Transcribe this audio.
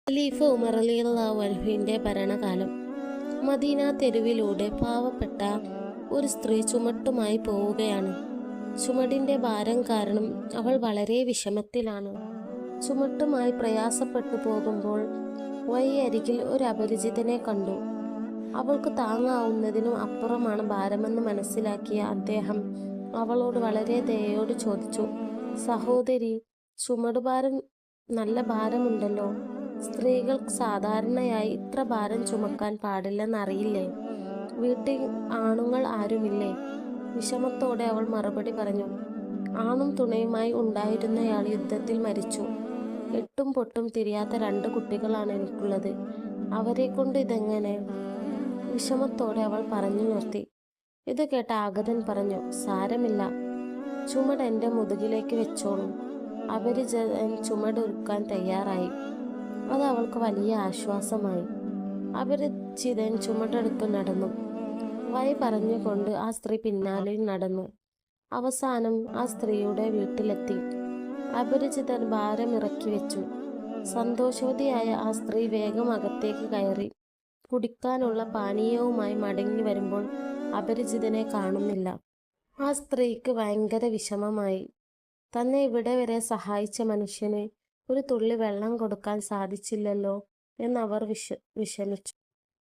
ഖലീഫ ഉമർ റളിയല്ലാഹു അൻഹുവിന്റെ ഭരണകാലം. മദീന തെരുവിലൂടെ പാവപ്പെട്ട ഒരു സ്ത്രീ ചുമട്ടുമായി പോവുകയാണ്. ചുമടിന്റെ ഭാരം കാരണം അവൾ വളരെ വിഷമത്തിലാണ്. ചുമട്ടുമായി പ്രയാസപ്പെട്ടു പോകുമ്പോൾ വഴിയരികിൽ ഒരു അപരിചിതനെ കണ്ടു. അവൾക്ക് താങ്ങാവുന്നതിനും അപ്പുറമാണ് ഭാരമെന്ന് മനസ്സിലാക്കിയ അദ്ദേഹം അവളോട് വളരെ ദയയോട് ചോദിച്ചു, സഹോദരി, ചുമടുഭാരം നല്ല ഭാരമുണ്ടല്ലോ. സ്ത്രീകൾക്ക് സാധാരണയായി ഇത്ര ഭാരം ചുമക്കാൻ പാടില്ലെന്നറിയില്ലേ? വീട്ടിൽ ആണുങ്ങൾ ആരുമില്ലേ? വിഷമത്തോടെ അവൾ മറുപടി പറഞ്ഞു, ആണും തുണയുമായി ഉണ്ടായിരുന്നയാൾ യുദ്ധത്തിൽ മരിച്ചു. എട്ടും പൊട്ടും തിരിയാത്ത 2 കുട്ടികളാണ് എനിക്കുള്ളത്. അവരെ കൊണ്ട് ഇതെങ്ങനെ? വിഷമത്തോടെ അവൾ പറഞ്ഞു നിർത്തി. ഇത് കേട്ട ആഗതൻ പറഞ്ഞു, സാരമില്ല, ചുമട് എൻ്റെ മുതുകിലേക്ക് വെച്ചോളൂ. അപരിചിതൻ ചുമടൊരുക്കാൻ തയ്യാറായി. അത് അവൾക്ക് വലിയ ആശ്വാസമായി. അപരിചിതൻ ചുമടെടുത്തു നടന്നു. വഴി പറഞ്ഞുകൊണ്ട് ആ സ്ത്രീ പിന്നാലെ നടന്നു. അവസാനം ആ സ്ത്രീയുടെ വീട്ടിലെത്തി. അപരിചിതൻ ഭാരം ഇറക്കി വെച്ചു. സന്തോഷവതിയായ ആ സ്ത്രീ വേഗം അകത്തേക്ക് കയറി. കുടിക്കാനുള്ള പാനീയവുമായി മടങ്ങി വരുമ്പോൾ അപരിചിതനെ കാണുന്നില്ല. ആ സ്ത്രീക്ക് ഭയങ്കര വിഷമമായി. തന്നെ ഇവിടെ വരെ സഹായിച്ച മനുഷ്യന് ഒരു തുള്ളി വെള്ളം കൊടുക്കാൻ സാധിച്ചില്ലല്ലോ എന്നവർ വിഷമിച്ചു.